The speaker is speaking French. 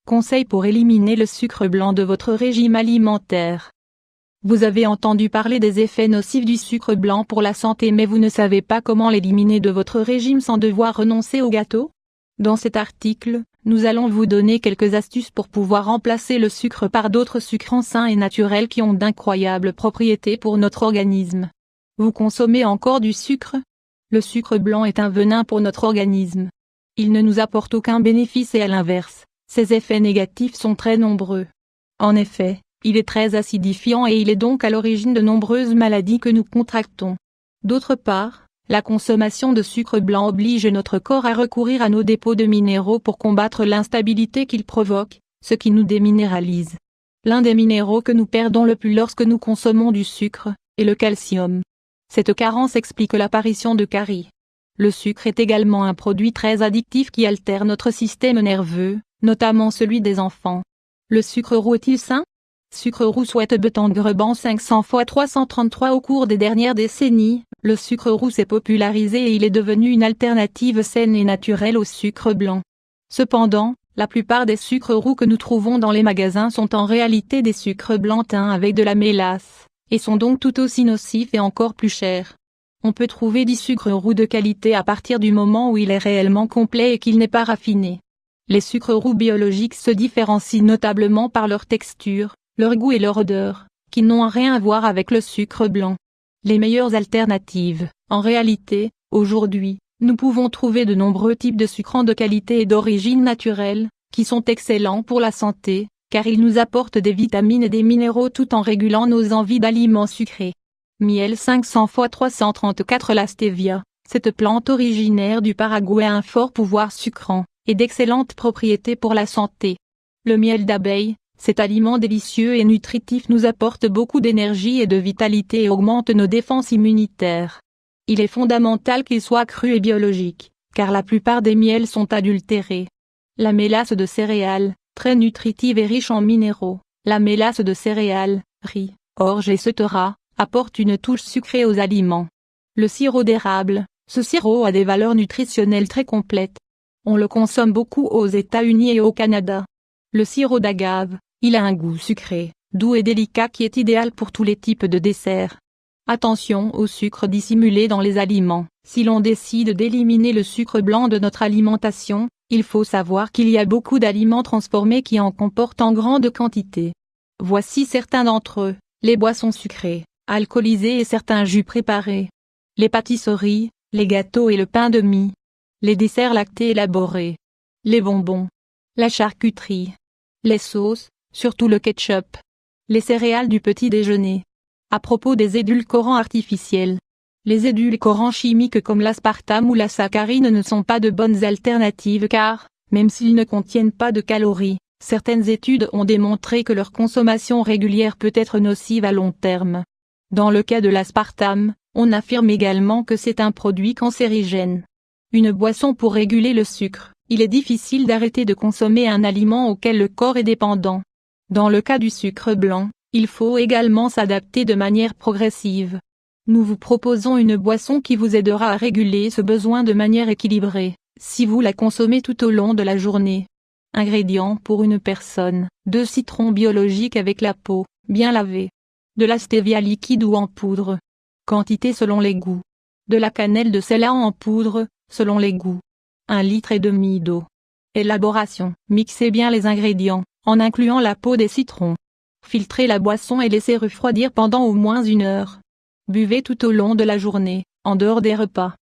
Conseils pour éliminer le sucre blanc de votre régime alimentaire. Vous avez entendu parler des effets nocifs du sucre blanc pour la santé, mais vous ne savez pas comment l'éliminer de votre régime sans devoir renoncer au gâteau? Dans cet article, nous allons vous donner quelques astuces pour pouvoir remplacer le sucre par d'autres sucres sains et naturels qui ont d'incroyables propriétés pour notre organisme. Vous consommez encore du sucre? Le sucre blanc est un venin pour notre organisme. Il ne nous apporte aucun bénéfice et à l'inverse, ses effets négatifs sont très nombreux. En effet, il est très acidifiant et il est donc à l'origine de nombreuses maladies que nous contractons. D'autre part, la consommation de sucre blanc oblige notre corps à recourir à nos dépôts de minéraux pour combattre l'instabilité qu'il provoque, ce qui nous déminéralise. L'un des minéraux que nous perdons le plus lorsque nous consommons du sucre est le calcium. Cette carence explique l'apparition de caries. Le sucre est également un produit très addictif qui altère notre système nerveux, notamment celui des enfants. Le sucre roux est-il sain? Sucre roux souhaite Betangreban 500 x 333 Au cours des dernières décennies, le sucre roux s'est popularisé et il est devenu une alternative saine et naturelle au sucre blanc. Cependant, la plupart des sucres roux que nous trouvons dans les magasins sont en réalité des sucres blancs teints avec de la mélasse, et sont donc tout aussi nocifs et encore plus chers. On peut trouver du sucre roux de qualité à partir du moment où il est réellement complet et qu'il n'est pas raffiné. Les sucres roux biologiques se différencient notablement par leur texture, leur goût et leur odeur, qui n'ont rien à voir avec le sucre blanc. Les meilleures alternatives. En réalité, aujourd'hui, nous pouvons trouver de nombreux types de sucres de qualité et d'origine naturelle, qui sont excellents pour la santé, car ils nous apportent des vitamines et des minéraux tout en régulant nos envies d'aliments sucrés. Miel 500 x 334 La stevia, cette plante originaire du Paraguay a un fort pouvoir sucrant, et d'excellentes propriétés pour la santé. Le miel d'abeille, cet aliment délicieux et nutritif nous apporte beaucoup d'énergie et de vitalité et augmente nos défenses immunitaires. Il est fondamental qu'il soit cru et biologique, car la plupart des miels sont adultérés. La mélasse de céréales, très nutritive et riche en minéraux, la mélasse de céréales, riz, orge etc., apporte une touche sucrée aux aliments. Le sirop d'érable, ce sirop a des valeurs nutritionnelles très complètes. On le consomme beaucoup aux États-Unis et au Canada. Le sirop d'agave, il a un goût sucré, doux et délicat qui est idéal pour tous les types de desserts. Attention au sucre dissimulé dans les aliments. Si l'on décide d'éliminer le sucre blanc de notre alimentation, il faut savoir qu'il y a beaucoup d'aliments transformés qui en comportent en grande quantité. Voici certains d'entre eux: les boissons sucrées, alcoolisées et certains jus préparés, les pâtisseries, les gâteaux et le pain de mie, les desserts lactés élaborés, les bonbons, la charcuterie, les sauces, surtout le ketchup, les céréales du petit déjeuner. À propos des édulcorants artificiels, les édulcorants chimiques comme l'aspartame ou la saccharine ne sont pas de bonnes alternatives car, même s'ils ne contiennent pas de calories, certaines études ont démontré que leur consommation régulière peut être nocive à long terme. Dans le cas de l'aspartame, on affirme également que c'est un produit cancérigène. Une boisson pour réguler le sucre. Il est difficile d'arrêter de consommer un aliment auquel le corps est dépendant. Dans le cas du sucre blanc, il faut également s'adapter de manière progressive. Nous vous proposons une boisson qui vous aidera à réguler ce besoin de manière équilibrée, si vous la consommez tout au long de la journée. Ingrédients pour une personne: 2 citrons biologiques avec la peau, bien lavée. De la stevia liquide ou en poudre. Quantité selon les goûts. De la cannelle de sel en poudre, selon les goûts. 1,5 litre d'eau. Élaboration: mixez bien les ingrédients, en incluant la peau des citrons. Filtrez la boisson et laissez refroidir pendant au moins 1 heure. Buvez tout au long de la journée, en dehors des repas.